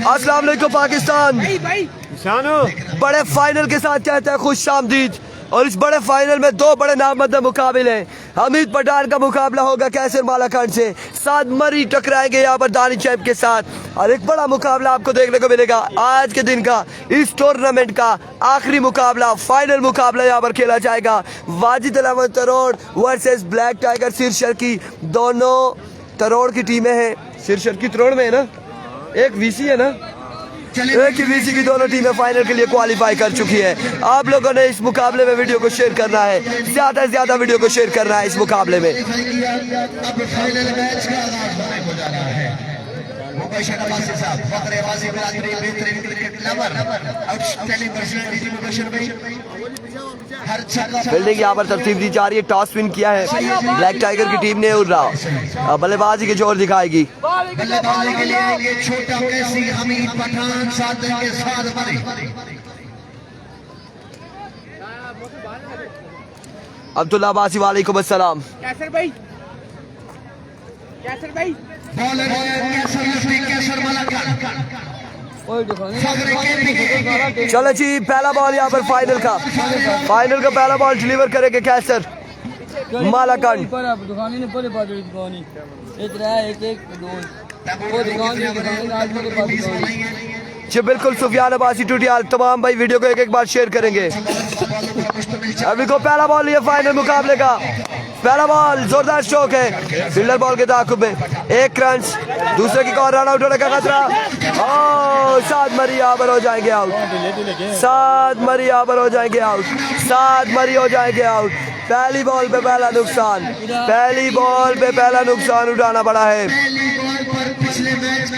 अस्सलाम वालेकुम पाकिस्तान। बड़े फाइनल के साथ कहते हैं खुश आमदीद। और इस बड़े फाइनल में दो बड़े नामवंत मुकाबले हैं। हमीद पठान का मुकाबला होगा कैसर मालाकान से, साद मरी टकराएंगे यहाँ पर दानी चैप के साथ। और एक बड़ा मुकाबला आपको देखने को मिलेगा आज के दिन का, इस टूर्नामेंट का आखिरी मुकाबला, फाइनल मुकाबला यहाँ पर खेला जाएगा। वाजिद 11 तरोड़ वर्सेस ब्लैक टाइगर सिरशर की। दोनों तरोड़ की टीमें हैं, सिरशर की तरोड़ में है ना, एक वीसी है ना, एक ही वीसी की दोनों टीमें फाइनल के लिए क्वालिफाई कर चुकी है। आप लोगों ने इस मुकाबले में वीडियो को शेयर करना है, ज्यादा से ज्यादा वीडियो को शेयर करना है इस मुकाबले में। अब फाइनल मैच का आगाज होने को जा रहा है। मुबशर अब्बासी साहब, फखरे अब्बासी बिरादरी, बेहतरीन cricket lover, outstanding personality Mubashir भाई। हर फील्डिंग यहाँ पर तरतीब दी जा रही है। टॉस विन किया है ब्लैक टाइगर की टीम ने और बल्लेबाजी के जोर दिखाएगी। बल्लेबाजी के लिए आएंगे छोटा कैसी, हमीद पठान, साथ देंगे साद मरी। अब्दुल्ला अब्बासी वालेकुम अस्सलाम। कैसर भाई, कैसर भाई बॉलर कैसर मुफ्ती, कैसर मालाकान। चलो जी, पहला बॉल यहाँ पर फाइनल का पहला बॉल डिलीवर करेंगे कैसर मालाकान। जी बिल्कुल, सुफियान अब्बासी टूटियाल, तमाम भाई वीडियो को एक एक बार शेयर करेंगे। अभी को पहला बॉल ये फाइनल मुकाबले का पहला बॉल, जोरदार स्ट्रोक है फील्डर बॉल के ताकुब में, एक रन, दूसरे की कॉर्नर रन आउट होने का खतरा। ओ साद मरी यहाँ पर हो जाएंगे आउट, साद मरी यहाँ पर हो जाएंगे आउट, साद मरी हो जाएंगे आउट। पहली बॉल पे पहला नुकसान, पहली बॉल पे पहला नुकसान उठाना पड़ा है। पिछले मैच का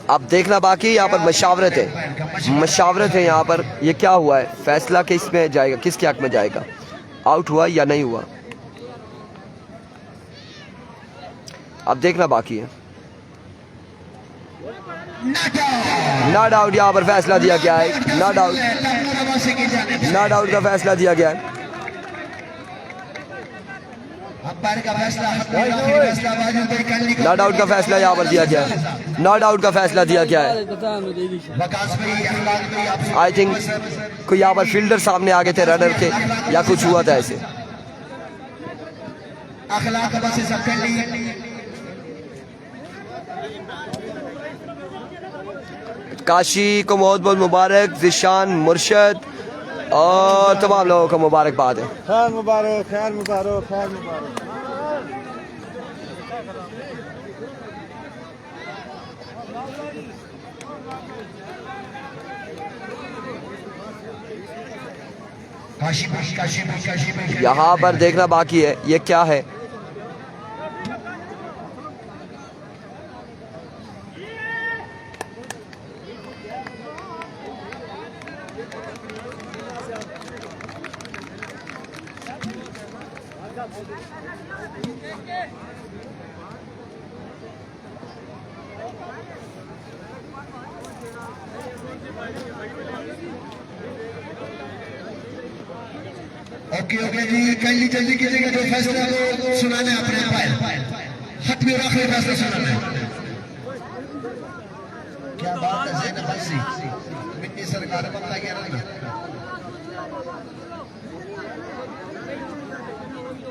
अब देखना बाकी, यहाँ पर मशावरत है यहाँ पर। ये क्या हुआ है, फैसला किस में जाएगा, किसके हक में जाएगा, आउट हुआ या नहीं हुआ, अब देखना बाकी है। नॉट आउट यहाँ पर फैसला दिया गया है, नॉट आउट का फैसला दिया गया है। नॉट आउट का फैसला यहाँ पर दिया गया है, नॉट आउट का फैसला दिया गया है। आई थिंक कोई यहाँ पर फील्डर सामने आगे थे रनर के, या कुछ हुआ था ऐसे। काशी को बहुत बहुत मुबारक, जिशान, मुर्शद और तमाम लोगों को मुबारकबाद है। खैर मुबारक, खैर मुबारक, खैर मुबारक। यहाँ पर देखना बाकी है, ये क्या है, ओके जी, कल जल्दी कीजिएगा, जो फैसला वो सुनाना है अपने हट में आखिरी फैसला सुनाना है। क्या बात है ज़ैनब हसी, मिन्नी सरकार बंदा गया ना।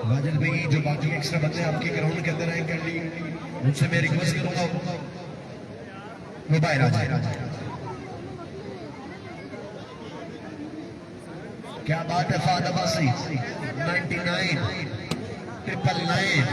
वाजिद भाई, जो बाकी एक्स्ट्रा बंदे आपके ग्राउंड के अंदर आएंगे, उनसे मैं रिक्वेस्ट करूंगा वो बाहर आ जाए। क्या बात है फाद अब्बासी, 99 999।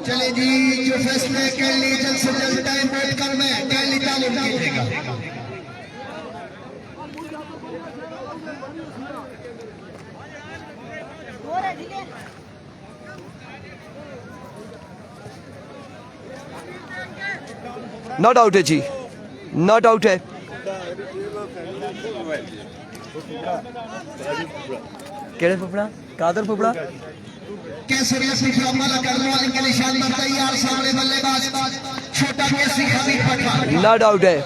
चले जी, जो फैसले के लिए जल्द से जल्द टाइम वेट कर में कैली तालीम कीजिएगा। नॉट आउट है जी, नॉट आउट है। केड़े फुफड़ा, कादर फुफड़ा। कैसर यसी माला करने वाले के लिए शानदार तैयार, सामने बल्लेबाज छोटा कैसी हमीद पठान। नॉट आउट है।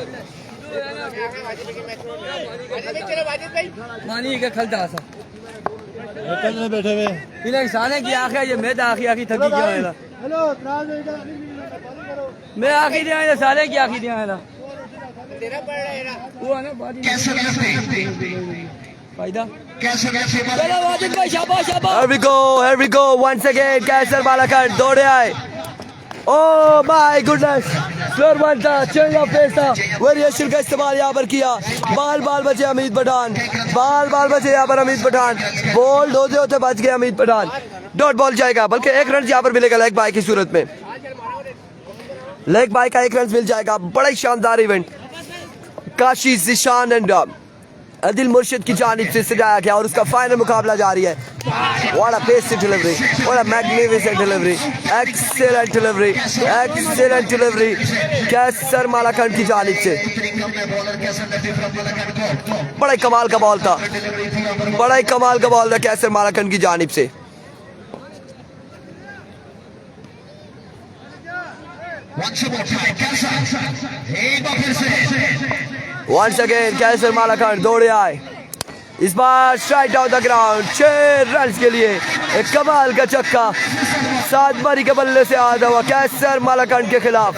मानी का खलता सा कितने बैठे हुए? इन्हें साने की आंखें ये मैं आंखें आंखें थकी गया है ना। हेलो त्रास मैं आंखें दिया है सारे की आंखें दिया है ना। वो है ना बाजी कैसर यसी फायदा। कैसर यसी चलो वाजिब भाई शाबाश शाबाश। Here we go once again. कैसर बालाकट दौड़े आए। Oh my goodness! Floor one था, चेंज ऑफ पेस था, वेरिएशन का इस्तेमाल यहाँ पर किया। बाल बचे हमीद पठान, बाल बचे यहाँ पर हमीद पठान। बॉल होते होते बच गए हमीद पठान। डॉट बॉल जाएगा, बल्कि एक रन यहाँ पर मिलेगा लेग बाय की सूरत में। लेग बाय का एक रन मिल जाएगा। बड़ा ही शानदार इवेंट काशी जिशान एंड अदिल मुर्शिद की जानिब से सजाया गया और उसका फाइनल मुकाबला जारी है। What a pacey delivery, what a magnificent delivery, excellent delivery, excellent delivery कैसर मालाकंड की जानिब से। बड़ा ही कमाल का बॉल था, बड़ा ही कमाल का बॉल था कैसर मालाकंड की जानिब से। Once again कैसर मालाकंड दौड़े आए। इस बार strike down the ground 6 run के लिए एक कमाल का छक्का सात बारी के बल्ले से आता हुआ कैसर मालाकंड के खिलाफ।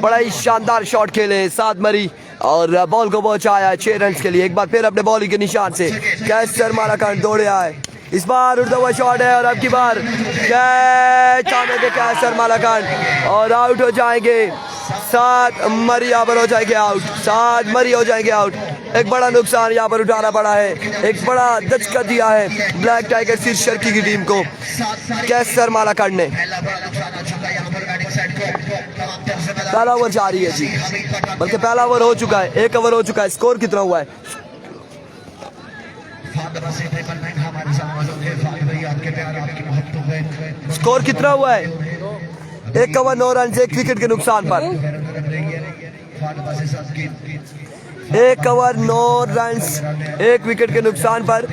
बड़ा ही शानदार शॉट खेले सात मरी और बॉल को पहुंचाया 6 रन के लिए। एक बार फिर अपने बॉलिंग के निशान से कैसर मालाकंड दौड़े आए। इस बार उड़ता हुआ शॉट है और अब की बार कैच आने कैसर मालाकंड और आउट हो जाएंगे। 7 मरी यहाँ पर हो जाएंगे आउट, 7 मरी हो जाएंगे आउट। एक बड़ा नुकसान यहाँ पर उठाना पड़ा है, एक बड़ा दचका दिया है ब्लैक टाइगर शीर्षर्की की टीम को कैसर मालाकंड ने। पहला ओवर जारी है जी, बल्कि पहला ओवर हो चुका है, 1 ओवर हो चुका है। स्कोर कितना हुआ है? स्कोर कितना हुआ है? 1 ओवर 9 रन से 1 विकेट के नुकसान पर। 1 ओवर 9 रन 1 विकेट के नुकसान पर।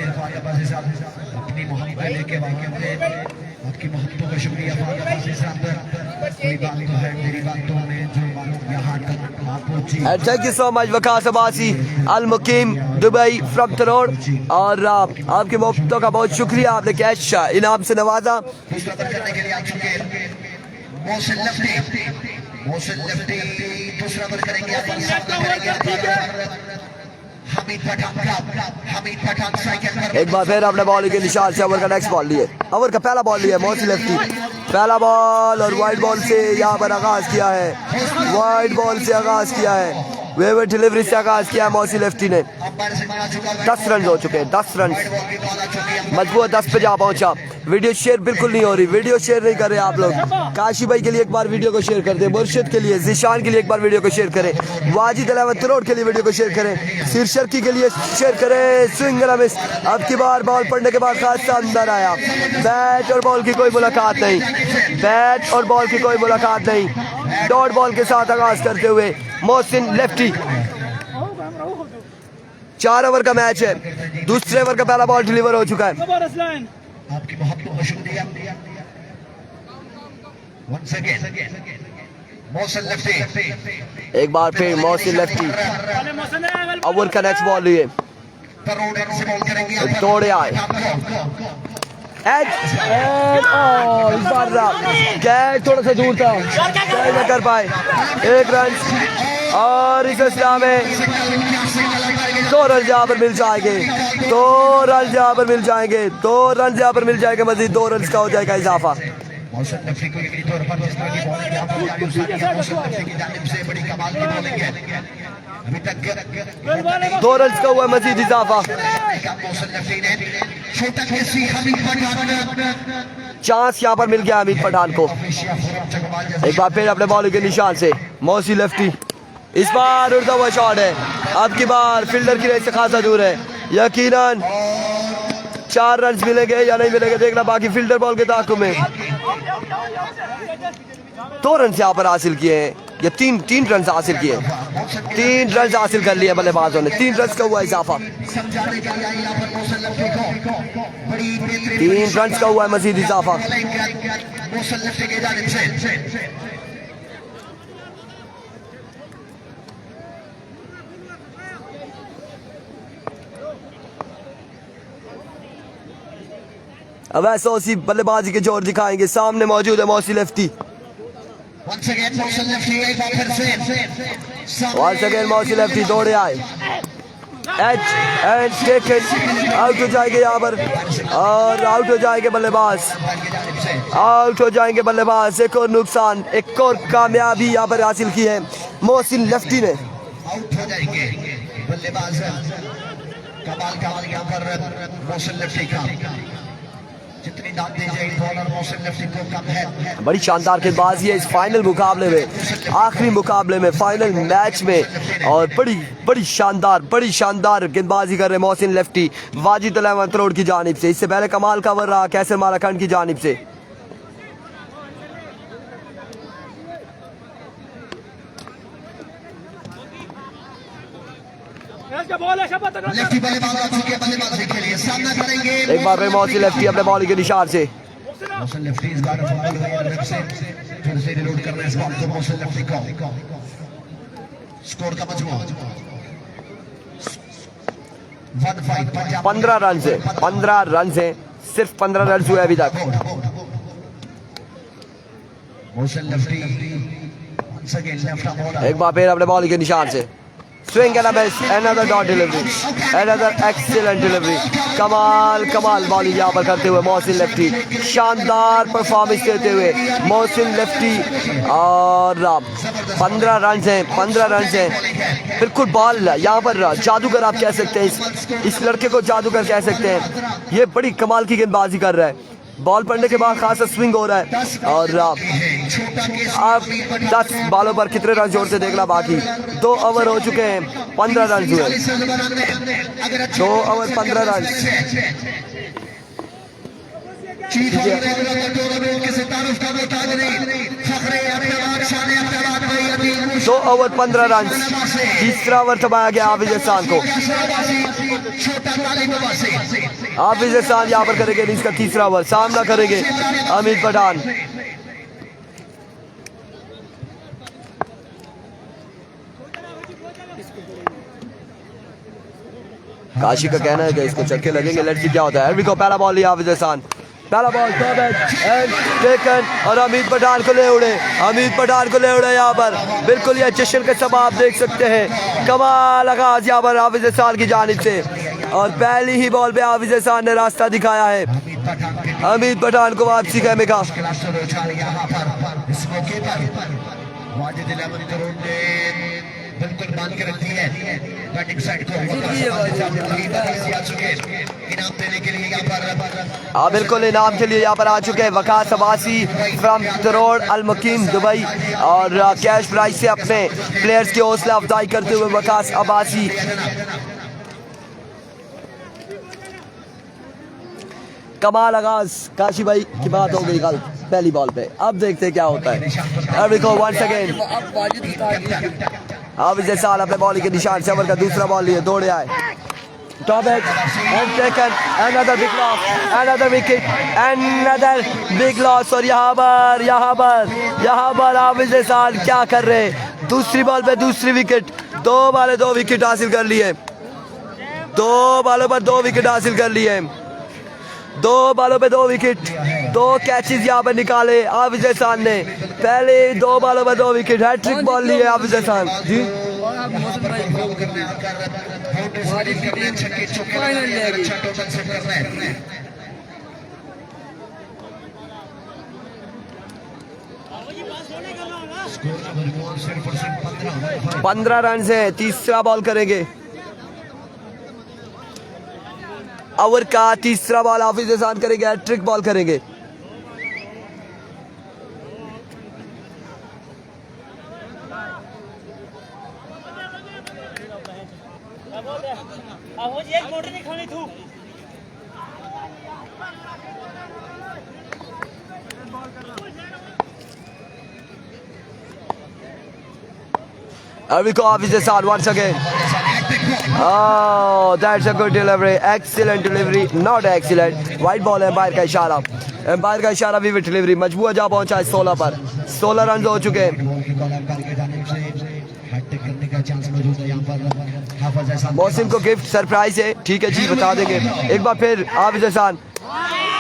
Thank you so much Waqas Abbasi अल मुकीम दुबई फ्रॉम तरोड़। और आपके मोहब्बतों का बहुत शुक्रिया, आपने कैश इनाम से नवाजा। एक बार फिर अपने बॉलिंग के निशान से ओवर का नेक्स्ट बॉल लिए, ओवर का पहला बॉल लिया मोहसिन लेफ्टी। पहला बॉल और वाइड बॉल से यहाँ पर आगाज किया है, वाइड बॉल से आगाज किया है, वेवर डिलीवरी से आगाज किया है मोहसिन लेफ्टी ने। 10 रन हो चुके हैं, 10 रन मजबूत 10 पे जा पहुंचा। वीडियो शेयर बिल्कुल नहीं हो रही, वीडियो शेयर नहीं कर रहे आप लोग। काशी भाई के लिए एक बार वीडियो को शेयर कर दें, मुर्शिद के लिए, जिशान के लिए एक बार वीडियो को शेयर करें, वाजिद अलावत तरोड़ के लिए वीडियो को शेयर करें, शीर्षर्की के लिए शेयर करें। स्विंग मिस, अब की बार बॉल पड़ने के बाद खासा अंदर आया। बैट और बॉल की कोई मुलाकात नहीं, बैट और बॉल की कोई मुलाकात नहीं। डॉट बॉल के साथ आगाज करते हुए मोहसिन लेफ्टी। 4 ओवर का मैच है, दूसरे ओवर का पहला बॉल डिलीवर हो चुका है। आपकी बहुत बहुत शुक्रिया। एक बार फिर मोहसिन लेफ्टी ओवर का नेक्स्ट बॉल लिए, दौड़े आए। इस बार कैच थोड़ा सा दूर था, कैच न कर पाए। 1 रन और इस सिलसिला में 2 रन यहाँ पर मिल जाएंगे, 2 रन यहाँ पर मिल जाएंगे, 2 रन यहाँ पर मिल जाएंगे। मजीद 2 रन का हो जाएगा इजाफा। मौसम नफी को यकीनी तौर पर जिस तरह की बॉलिंग यहाँ पर जारी उसानी है मौसम नफी की जानिब से बड़ी कमाल की बॉलिंग है। अभी तक 2 रन का हुआ मजीद इजाफा। मौसम नफी ने छोटा कैसी हमीद पठान चांस यहाँ पर मिल गया हमीद पठान को। एक बार फिर अपने बॉलिंग के निशान से मौसी लेफ्टी, इस बार उड़ता हुआ शॉट है। अब की बार फील्डर की रेस से खासा दूर है। यकीनन 4 रन मिलेंगे या नहीं मिलेंगे देखना बाकी फील्डर बॉल के ताक़ुब में। 2 रन यहाँ पर हासिल किए हैं या तीन रन हासिल किए, 3 रन हासिल कर लिए बल्लेबाजों ने। 3 रन का हुआ इजाफा, 3 रन का हुआ है मजीद इजाफा। अब ऐसा उसी बल्लेबाजी के जोर दिखाएंगे। सामने मौजूद है मौसी लेफ्टी। Once again मौसी लेफ्टी दौड़े आए। आउट हो जाएंगे यहाँ पर और आउट हो जाएंगे बल्लेबाज, आउट हो जाएंगे बल्लेबाज। एक और नुकसान, एक और कामयाबी यहाँ पर हासिल की है मोहसिन लेफ्टी ने। आउट हो जाएंगे बल्लेबाज। कमाल यहाँ पर मोहसिन लेफ्टी का, जितनी दाद दी जाए बॉलर मोहसिन लेफ्टी को कम है। बड़ी शानदार गेंदबाजी है इस फाइनल मुकाबले में, आखिरी मुकाबले में, फाइनल मैच में। और बड़ी शानदार गेंदबाजी कर रहे मोहसिन लेफ्टी वाजिद 11 करोड़ की जानिब से। इससे पहले कमाल का ओवर रहा कैसर मालाखंड की जानिब से। लेफ्टी बल्लेबाजी के लिए सामना करेंगे। एक बार फिर मौसी लेफ्टी अपने बॉलिंग के निशान से। मोहसिन लेफ्टी इस बार फंबल हुई है, लेफ्ट से फिर से रिलोड कर रहे हैं इस बॉल को मोहसिन लेफ्टी को। स्कोर का मजमू 15 रन से 15 रन से सिर्फ 15 रन हुए अभी तक। Mohsin lefty once again left arm bowler। एक बार फिर अपने बॉलिंग के निशान से swing and a miss, another dot delivery, another excellent delivery. कमाल बॉलिंग यहाँ पर करते हुए मोहसिन लेफ्टी, शानदार परफॉर्मेंस देते हुए मोहसिन लेफ्टी। और 15 रन हैं, बिल्कुल बॉल यहाँ पर जादूगर आप कह सकते हैं, इस लड़के को जादूगर कह सकते हैं। ये बड़ी कमाल की गेंदबाजी कर रहा है। बॉल पड़ने के बाद खासा स्विंग हो रहा है। और अब 10 बॉलों पर कितने रन जोर से देखना बाकी। 2 ओवर हो चुके हैं, 15 रन हुए। 2 ओवर 15 रन। 2 over 15 run. तीसरा ओवर थमाया गया हाफिज एहसान को। हाफिज एहसान यहाँ पर करेंगे इसका तीसरा ओवर, सामना करेंगे हमीद पठान। काशी का कहना है कि इसको छक्के लगेंगे, लेट्स सी क्या होता है। पहला बॉल लिया हाफिज एहसान, पहला बॉल टेकन और हमीद पठान को ले उड़े, यहाँ पर। बिल्कुल ये जश्न का सब आप देख सकते हैं। कमाल आगाज यहाँ पर हाफिज एहसान की जानिब से। और पहली ही बॉल पे हाफिज एहसान ने रास्ता दिखाया है हमीद पठान को वापसी कहने का। बिल्कुल बांध के रखती है बैटिंग साइड को। इनाम देने के लिए यहाँ पर बिल्कुल इनाम के लिए यहाँ पर आ चुके हैं वकास अब्बासी फ्रॉम तरोड़ अल मुकीम दुबई। और कैश प्राइज से अपने प्लेयर्स की हौसला अफजाई करते हुए वकास अब्बासी। कमाल आगाज काशी भाई की बात हो गई कल पहली बॉल पे। अब देखते क्या होता है। वंस अगेन हाफिज एहसान अपने बॉलिंग के निशान से ओवर का दूसरा बॉल लिए दौड़े आए। Top edge and taken, another big loss, another wicket, another big loss. और यहाँ पर हाफिज एहसान क्या कर रहे हैं। दूसरी बॉल पे दूसरी विकेट, 2 बॉल 2 विकेट हासिल कर लिए। 2 बॉलों पर 2 विकेट हासिल कर लिए। 2 बॉलों पे 2 विकेट, 2 कैचेस यहाँ पर निकाले हाफिज एहसान ने। पहले 2 बॉलों पर 2 विकेट, हैट्रिक बॉल लिए हाफिज एहसान जी। 15 रन है। तीसरा बॉल करेंगे, ओवर का तीसरा बॉल हाफिज एहसान करेंगे, हैट्रिक बॉल करेंगे। Here we go, Hafiz Ehsan once again. Oh, that's a good delivery. Excellent delivery. Not excellent. White ball, umpire का इशारा। एम्पायर का इशारा, विविड डिलीवरी। मजबूआ जा पहुंचा है 16 पर। 16 रन हो चुके हैं। मौसम को गिफ्ट सरप्राइज है। ठीक है जी, बता देंगे। एक बार फिर हाफिज एहसान,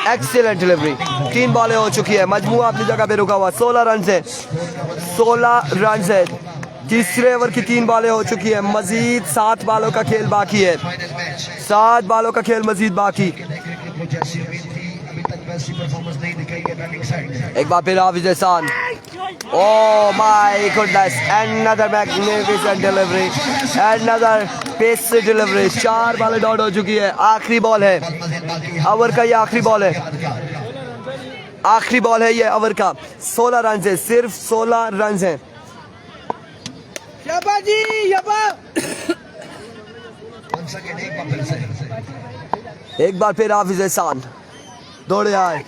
एक्सीलेंट डिलीवरी। 3 बॉलें हो चुकी है। मजमूआ अपनी जगह पे रुका हुआ। 16 रन है। 16 रन है। तीसरे ओवर की 3 बॉलें हो चुकी है। मजीद 7 बॉलों का खेल बाकी है। 7 बॉलों का खेल मजीद बाकी। एक बार फिर हाफिज एहसान। Oh my goodness, another magnificent delivery, another pacey delivery। 4 बॉलें dot हो चुकी है। आखिरी बॉल है ओवर का, ये आखिरी बॉल है। आखिरी बॉल है ये ओवर का। 16 रन है, सिर्फ 16 रन है। एक बार फिर हाफिज एहसान दौड़े आए।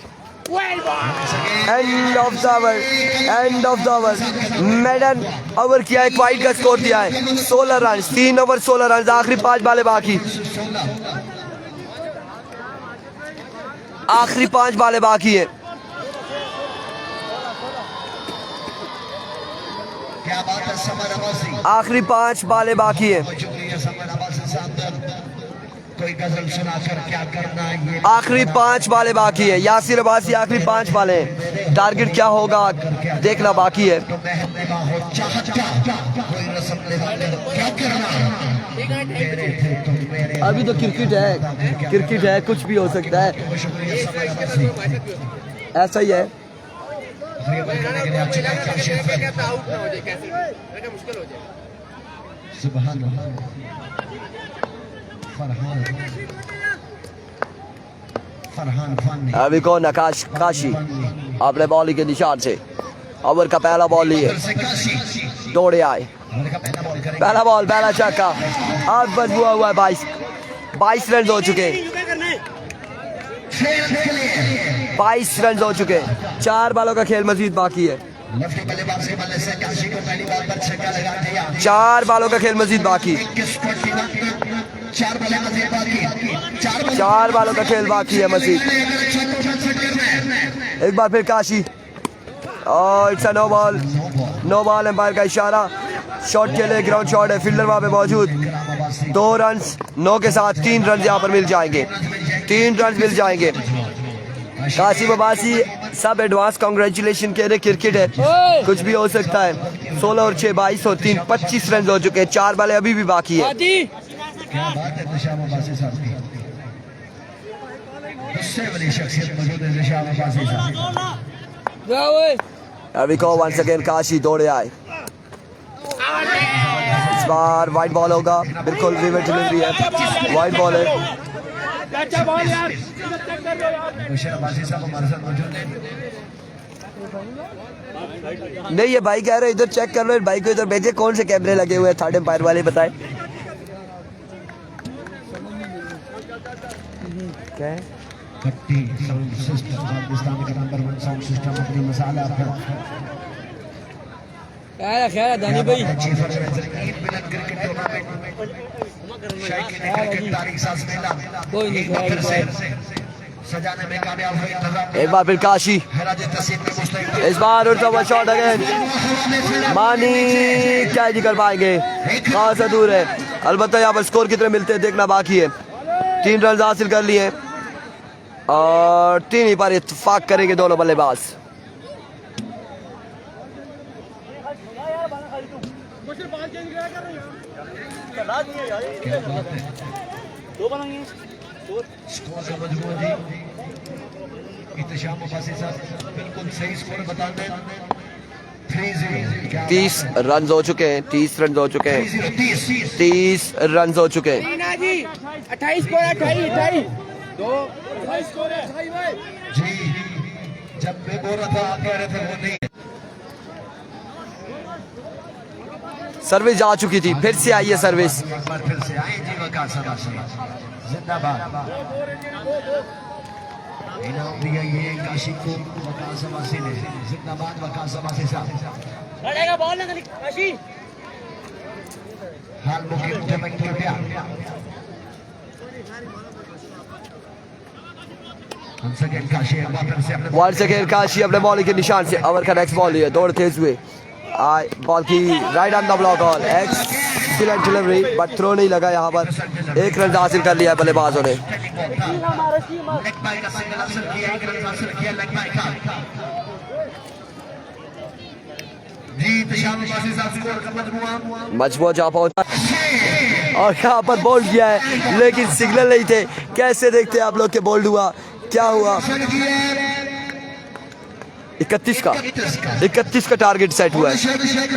End of the over, end of the over. Maiden over किया है, वाइड का स्कोर दिया है। 16 रन, 3 ओवर 16 रन। आखिरी 5 बॉलें बाकी। आखिरी 5 बॉलें बाकी है। आखिरी 5 बॉलें बाकी है। आखिरी 5 बॉलें बाकी है। यासिर अब्बासी, आखिरी 5 बॉलें। टारगेट क्या होगा देखना बाकी है। अभी तो क्रिकेट है, क्रिकेट है, कुछ भी हो सकता है। ऐसा ही है। अभी को नकाश काशी अपने बॉलिंग के निशान से ओवर का पहला बॉल लिए, दौड़े आए। पहला बॉल, पहला छक्का। आज बस हुआ है 22 रन हो चुके। 22 रन हो चुके। 4 बॉलों का खेल मजीद बाकी है। 4 बॉलों का खेल मजीद बाकी। 4 बॉलों का खेल बाकी है मजीद। एक बार फिर काशी। और it's a no ball, no ball. Umpire का इशारा। शॉट के लिए ग्राउंड शॉट है। फील्डर वहां पे मौजूद। 2 रन 9 के साथ 3 रन यहाँ पर मिल जाएंगे। 3 रन मिल जाएंगे। कासिम अब्बासी सब एडवांस कांग्रेचुलेशन कह रहे। क्रिकेट है, कुछ भी हो सकता है। 16 और 6 22 और 3 25 रन हो चुके हैं। 4 बॉलें अभी भी बाकी है। क्या बात है निशाम अब्बासी साहब की। उससे बड़ी शख्सियत मौजूद है निशाम अब्बासी साहब। अभी को वंस अगेन काशी दौड़े आए। इस बार वाइड बॉल होगा। बिल्कुल विविड डिलीवरी है, वाइड बॉल है। निशाम अब्बासी साहब हमारे साथ मौजूद हैं। नहीं, ये भाई कह रहे इधर चेक कर लो। भाई को इधर भेजे। कौन से कैमरे लगे हुए हैं थर्ड एम्पायर वाले, बताए क्या है? कट्टी साउंड सिस्टम, पाकिस्तान का नंबर 1 साउंड सिस्टम अपनी मसाला पर। खैर दानी भाई चीफ ऑर्गेनाइजर ईद मिलन क्रिकेट टूर्नामेंट शायकीन क्रिकेट तारीख साज मेला कोई नहीं, एक बार से सजाने में कामयाब हुई नजर। एक बार फिर काशी। हैराज तस्वीर में मुस्तैद। इस बार उड़ता हुआ शॉट अगेन। मानी क्या ही कर पाएंगे, कहाँ से दूर है। अलबत्ता यहाँ पर स्कोर कितने मिलते हैं देखना बाकी है। 3 रन हासिल कर लिए और 3 ही पर इत्तेफाक करेंगे दोनों बल्लेबाज। स्कोर का मजमूआ जी इत्तेशाम अब्बासी साहब बिल्कुल सही स्कोर बता दें। 30 रन हो चुके हैं, 30 रन हो चुके हैं, 30 रन हो चुके हैं। 28 स्कोर है, 28 जी जब मैं बोल रहा था आप कह रहे थे वो नहीं। सर्विस जा चुकी थी, फिर से आई है सर्विस। फिर से आए जी वकार सदाशी जिंदाबाद। इनाम दिया ये काशी को वकार सदाशी ने। जिंदाबाद वकार सदाशी साहब। लड़ेगा बॉल ना काशी। हाल मुकिम जमक के प्यार once again काशी एक बार फिर से अपने वंस अगेन काशी अपने बॉलिंग के निशान से ओवर का नेक्स्ट बॉल है, दौड़ते हुए आए बॉल की right on the block hole. Excellent delivery but throw नहीं लगा यहाँ पर। एक रन हासिल कर लिया है बल्लेबाजों ने। लेग बाय का सिंगल हासिल किया, एक रन हासिल किया लेग बाय का। जी तशाम वासी साहब स्कोर का मजबूत जा पहुंचा और यहाँ पर बोल्ड किया है, लेकिन सिग्नल नहीं थे। कैसे देखते हैं आप लोग के बोल्ड हुआ, क्या हुआ? 31 का टारगेट सेट हुआ है।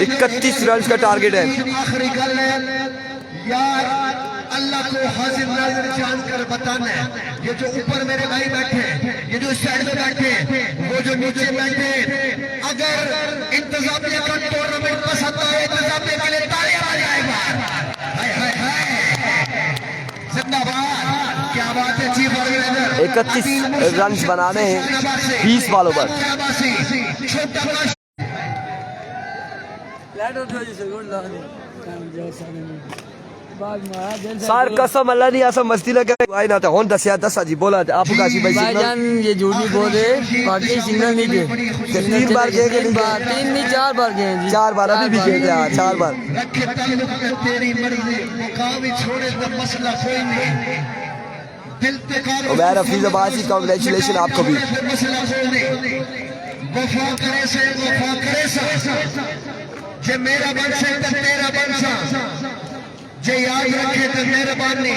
31 रन का टारगेट है। आखिरी गल है यार, अल्लाह को हाजिर नाजिर जान कर बताना है। ये जो ऊपर मेरे भाई बैठे, ये जो साइड में बैठे, वो जो नीचे बैठे, अगर इंतजामिया का टूर्नामेंट पसंद आए, इंतजामिया के लिए तालियां बजाएगा। हाय हाय हाय जिंदाबाद। क्या बात है चीफ ऑर्गेनाइजर। 31 रन बनाने हैं 20 बॉलों पर। सर कसम अल्लाह नहीं ऐसा मस्ती लगे भाई ना तो होन दसिया 10 जी बोला आपको काशी भाई भाईजान ये झूठी बोल रहे, बाकी सिग्नल नहीं थे। 3 बार गए कि नहीं? 3 नहीं 4 बार गए जी। 4 बार अभी भी गए थे। 4 बार। रखे ताल्लुक में तेरी मर्जी, मुकाम ही छोड़े तो मसला कोई नहीं। दिल पे कार उमैर हफीज अब्बासी कांग्रेचुलेशन आपको भी। मसला कोई नहीं। वफा करे से जे मेरा बनसे तो तेरा बनसा, जे याद रखे तो मेहरबानी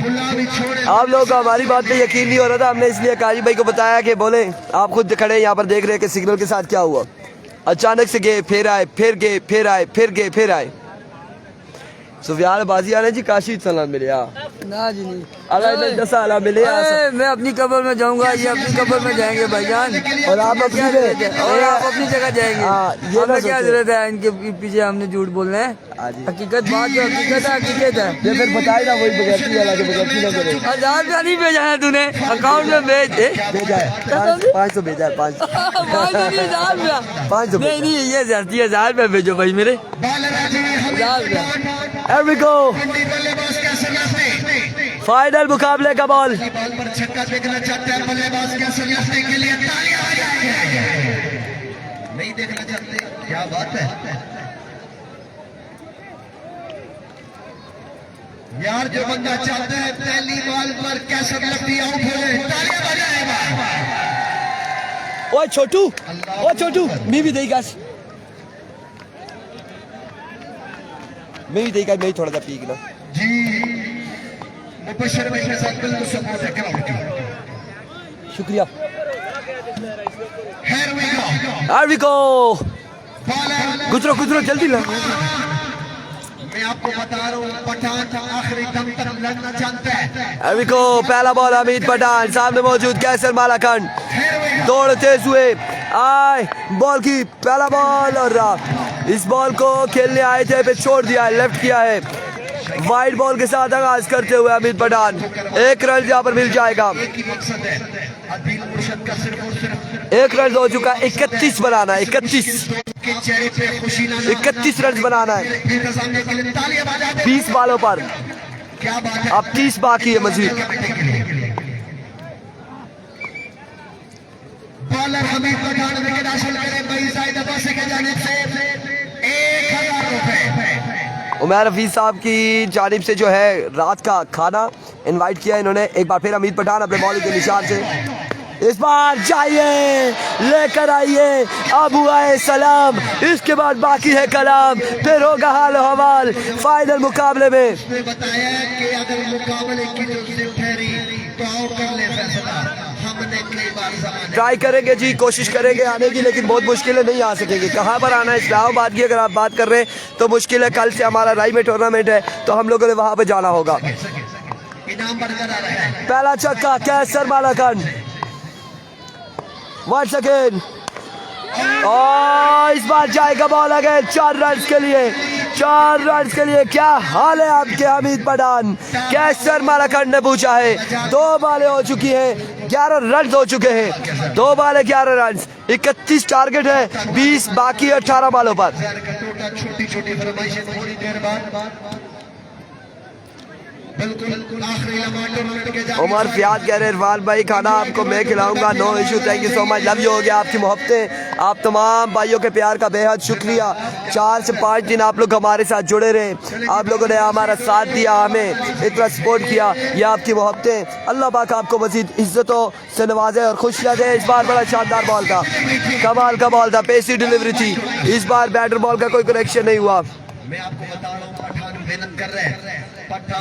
भुला भी छोड़े। आप लोगों का हमारी बात पे यकीन नहीं हो रहा था, हमने इसलिए काजी भाई को बताया कि बोले आप खुद खड़े यहाँ पर देख रहे हैं कि सिग्नल के साथ क्या हुआ। अचानक से गए, फिर आए, फिर गए, फिर आए, फिर गए, फिर आए। सुफियान बाजी आने जी काशी सलाम मिले ना जी नहीं। अल्लाह दसा अल्लाह मिले। मैं अपनी कब्र में जाऊंगा, ये अपनी कब्र में जाएंगे भाईजान, और आप अपनी और आप अपनी जगह जाएंगे। ये हमें क्या जरूरत है इनके पीछे हमने झूठ बोलना है। हकीकत बात जो हकीकत है हकीकत है। ये फिर बताए ना वही बगैरती वाला जो बगैरती ना करे। 1000 रुपया नहीं भेजा है तूने, अकाउंट में भेज दे। भेजा है 500 भेजा है 500 रुपया 500 नहीं नहीं, ये 1000 रुपया भेजो भाई मेरे। 1000 रुपया। Here we go. फाइनल मुकाबले का बॉल। बॉल पर छक्का देखना चाहते हैं बल्लेबाज कैसे लफते के लिए तालियां बजाएंगे। नहीं देखना चाहते, क्या बात है यार। जो बंदा चाहता है पहली बॉल पर कैसे लफती आउट हो जाए, तालियां बजाएगा। ओए छोटू, ओ छोटू मैं भी देगा, मैं भी देगा, मैं थोड़ा सा पी ना जी। मुबशर भाई के साथ बिल्कुल सपोर्ट है ग्राउंड का। शुक्रिया। Here we go. Here we go. Bowler गुजरो गुजरो जल्दी ला। मैं आपको बता रहा हूँ, पठान आखिरी दम तक लड़ना चाहता है। Here we go. पहला बॉल हमीद पठान, सामने मौजूद कैसर मालाखंड दौड़ते हुए आए, बॉल की पहला बॉल और इस बॉल को खेलने आए थे फिर छोड़ दिया है, लेफ्ट किया है। वाइड बॉल के साथ आगाज करते हुए हमीद पठान, 1 रन यहाँ पर मिल जाएगा। एक ही मकसद है, अदील मुर्शद का सिर्फ और सिर्फ 1 रन हो चुका, 31 बनाना है। 31 के चेहरे पे खुशी ना 31 रन बनाना है इंतजामिया के लिए तालियां बजा दे। 20 बॉलों पर। क्या बात है। अब 30 बाकी है मजीद। बॉलर हमीद पठान विकेट हासिल करे भाई जाहिद अब्बासी के जानिब से 1000 रुपए। उमैर हफीज साहब की जानिब से जो है रात का खाना इनवाइट किया इन्होंने। एक बार फिर हमीद पठान अपने बॉलिंग के निशान से इस बार जाइए, लेकर आइए, अब हुआ है सलाम, इसके बाद बाकी है कलाम, फिर होगा हाल हवाल फाइनल मुकाबले में। उसने बताया कि अगर मुकाबले की जो जिद ठहरी तो आओ कर ले फैसला। हमने कई बार ट्राई करेंगे जी, कोशिश करेंगे आने की, लेकिन बहुत मुश्किल है, नहीं आ सकेंगे। कहाँ पर आना है? इस्लामाबाद की अगर आप बात कर रहे हैं तो मुश्किल है। कल से हमारा राई में टूर्नामेंट है तो हम लोगों ने वहाँ पे जाना होगा। इनाम बरकरार है। पहला छक्का कैसर मालाकंड, वंस अगेन, और इस बार जाएगा बॉल अगेन 4 रन के लिए, 4 रन के लिए। क्या हाल है आपके हमीद पठान? कैसर मालाकंड ने पूछा है। 2 बालें हो चुकी हैं, 11 रन हो चुके हैं। 2 बालें 11 रन, 31 टारगेट है, 20 बाकी 18 बालों पर। छोटी छोटी फरमाइशें थोड़ी देर बाद बिल्कुल आखिरी लम्हा टूर्नामेंट के जाने। उमर फियाद कह रहे इरफान भाई खाना आपको मैं खिलाऊंगा, no issue, thank you so much, love you. हो गया आपकी मोहब्बतें, आप तमाम भाइयों के प्यार का बेहद शुक्रिया। 4 से 5 दिन आप लोग हमारे साथ जुड़े रहे, आप लोगों ने हमारा साथ दिया, हमें इतना सपोर्ट किया, ये आपकी मोहब्बतें। अल्लाह पाक आपको मजीद इज्जतों से नवाजे और खुशियाँ दे। इस बार बड़ा शानदार बॉल था, कमाल का बॉल था, पेसी डिलीवरी थी। इस बार बैटर बॉल का कोई कनेक्शन नहीं हुआ। मैं आपको बता रहा हूँ पठान मेहनत कर रहे हैं।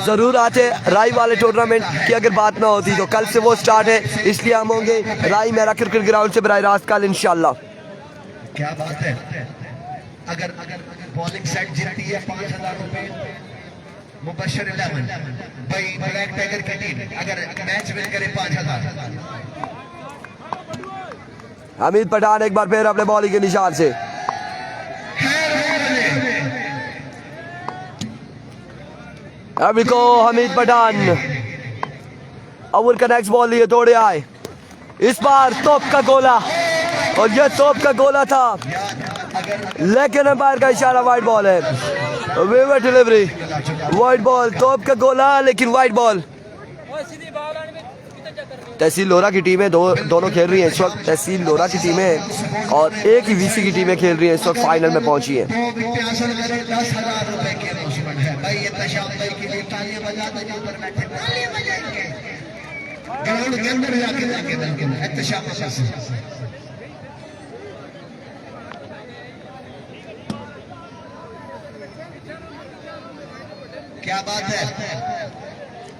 जरूर आते राई वाले टूर्नामेंट की अगर बात ना होती तो, कल से वो स्टार्ट है, इसलिए हम होंगे राई मेरा क्रिकेट ग्राउंड से बराह रास्त कल इंशाल्लाह। क्या बात है। अगर बॉलिंग सेट जीतती है 5000 रुपए मुबशर 11 भाई ब्लैक टाइगर की टीम, अगर मैच विन करे 5000। हमीद पठान एक बार फिर अपने बॉलिंग के निशान से, अभी को हमीद पठान अव्वल का नेक्स्ट बॉल लिए दौड़े आए। इस बार तोप का गोला, और ये तोप का गोला था, लेकिन अंपायर का इशारा वाइड बॉल है। वेवर डिलीवरी, वाइड बॉल, तोप का गोला लेकिन वाइड बॉल। तहसील लोरा की टीमें दोनों खेल रही हैं इस वक्त। तहसील लोरा की टीमें और एक ही वीसी की टीमें खेल रही हैं इस वक्त, फाइनल में पहुंची हैं। 10,000 रुपए के अनाउंसमेंट है भाई, ये तशाम भाई के लिए तालियां बजाते हैं, ऊपर बैठे तालियां बजाएंगे ग्राउंड के अंदर जाके एहतशाम से। क्या बात है।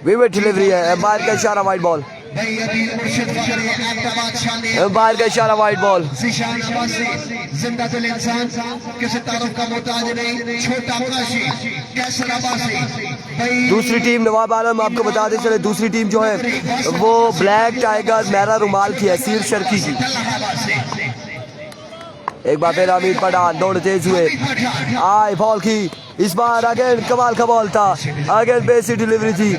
विविड डिलीवरी है, अंपायर का इशारा वाइड बॉल, भाई अभी मुर्शिद फखरी एबटाबाद शानी अंपायर का इशारा वाइड बॉल। ज़ीशान नवाज़ी जिंदा दिल इंसान, किसी तारुफ का मोहताज नहीं, छोटा काशी कैसर अब्बासी। भाई दूसरी टीम नवाब आलम, आपको बताते चले दूसरी टीम जो है वो ब्लैक टाइगर मेहरा रुमाल की है, सीर शर्की की। एक बार फिर हमीद पठान दौड़ तेज हुए, आए बॉल की, इस बार अगेन कमाल का बॉल था, अगेन बेसी डिलीवरी थी।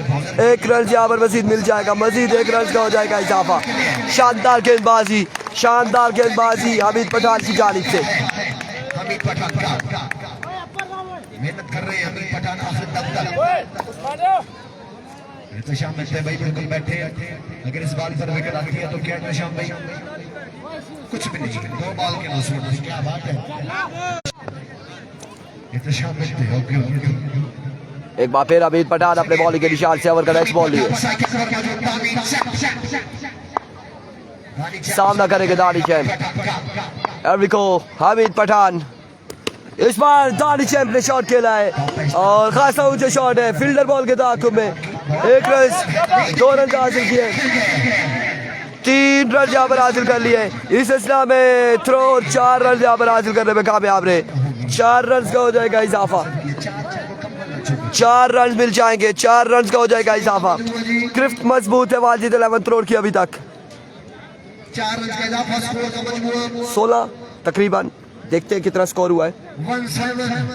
1 रन यहाँ पर मजीद मिल जाएगा, मजीद 1 रन का हो जाएगा इजाफा। शानदार गेंदबाजी, शानदार गेंदबाजी हमीद पठान की जानिब से। हमीद पठान का मेहनत कर रहे हैं, हमीद पठान आखिर दम तक। एहतशाम में भाई बिल्कुल बैठे, अगर इस बाल पर विकेट आती है तो क्या एहतशाम भाई? कुछ भी नहीं, 2 बॉल के अनाउंसमेंट। क्या बात है। एहतशाम में एक बार फिर हमीद पठान अपने बॉलिंग के निशान से ओवर का नेक्स्ट बॉल लिए, सामना करेंगे दानिश चैंप। एवरिको हमीद पठान, इस बार दानिश चैंप ने शॉट खेला है और खासा ऊंचा शॉट है, फील्डर बॉल के ताक़ुब में 1 रन 2 रन हासिल किए, 3 रन यहाँ पर हासिल कर लिए। इस सिलसिला में थ्रो 4 रन यहाँ पर हासिल करने में कामयाब रहे, 4 रन का हो जाएगा इजाफा, 4 रन मिल जाएंगे, 4 रन का हो जाएगा इजाफा। क्रिफ्ट मजबूत है वाजिद 11 करोड़ की अभी तक, 4 रन का इजाफा, स्कोर का मजमूआ 16 तकरीबन। देखते हैं कितना स्कोर हुआ है।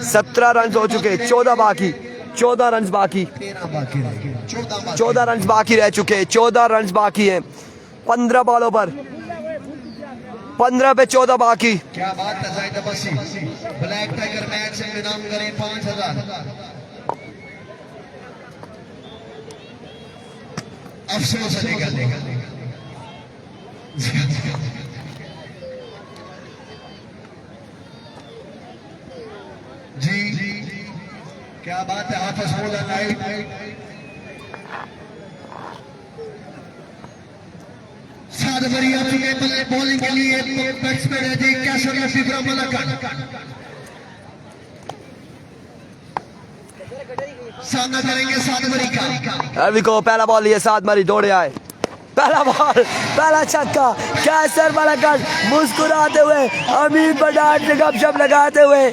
17 रन हो चुके, 14 बाकी, 14 रन बाकी, 14 रन बाकी रह चुके, 14 रन बाकी हैं 15 बॉलों पर, 15 पे 14 बाकी। क्या बात है। Zahid Abbasi black tiger match से इनाम करें 5000। अफसोस है निकल जी। क्या बात है। हाफिज बोला लाइट साद बरिया चुके बॉलिंग के लिए बैट्समैन है जी कैसर नसीब सामना करेंगे साद बरी का। को पहला बॉल लिए साद मरी दौड़े आए, पहला बॉल, पहला छक्का। कैसर मलाकंड मुस्कुराते हुए अमित पठान से गपशप लगाते हुए,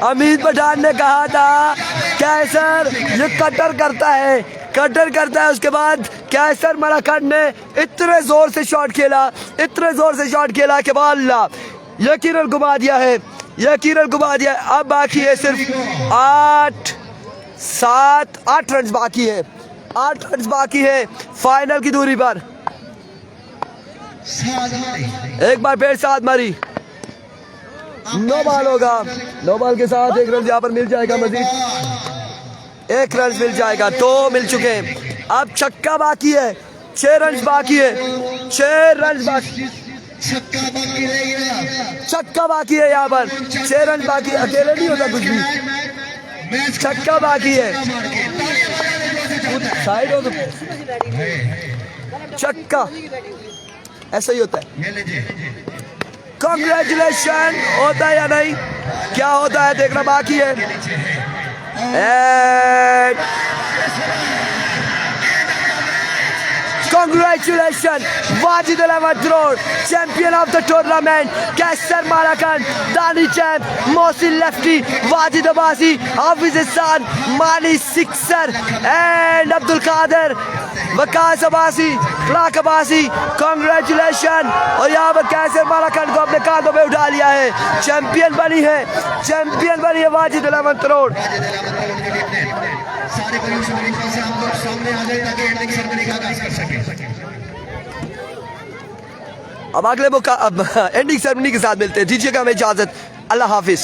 अमित पठान ने कहा था कैसर ये कटर करता है, कटर करता है। उसके बाद कैसर मलाकंड ने इतने जोर से शॉट खेला, इतने जोर से शॉट खेला कि बॉल यकीनन घुमा दिया है, यकीनन घुमा दिया है। अब बाकी है सिर्फ 8 रन बाकी है, 8 रन बाकी है फाइनल की दूरी पर। एक बार फिर साथ मारी, 9 बॉल होगा, 9 बॉल के साथ 1 रन यहाँ पर मिल जाएगा, मजीद 1 रन मिल जाएगा, 2 मिल चुके हैं। अब छक्का बाकी है, 6 रन बाकी है, 6 रन बाकी, छक्का बाकी है यहाँ पर, 6 रन बाकी, अकेले नहीं होता कुछ भी, छक्का बाकी है, साइड हो तो छक्का, ऐसा ही होता है। कांग्रेचुलेशन होता है या नहीं, क्या होता है देखना बाकी है। Congratulations, Wajid 11th Road, champion of the tournament. Kaisar Marakan, Dani Champ, Mohsin Lefty, Wajid Abbasi, Hafiz Hassan, Mani Sixer, and Abdul Qadir, Waqas Abbasi, Clark Abbasi. Congratulations. और यहाँ पर कैसर मलाकंड को अपने कांधों पे उठा लिया है, चैंपियन बनी है, चैंपियन बनी है वाजिद 11th रोड। सारे परियोजना से हम लोग सामने आ जाए ताकि एंडिंग सेरेमनी का आगाज कर सकें। अब अगले एंडिंग सेरेमनी के साथ मिलते हैं, दीजिएगा हमें इजाजत, अल्लाह हाफिज।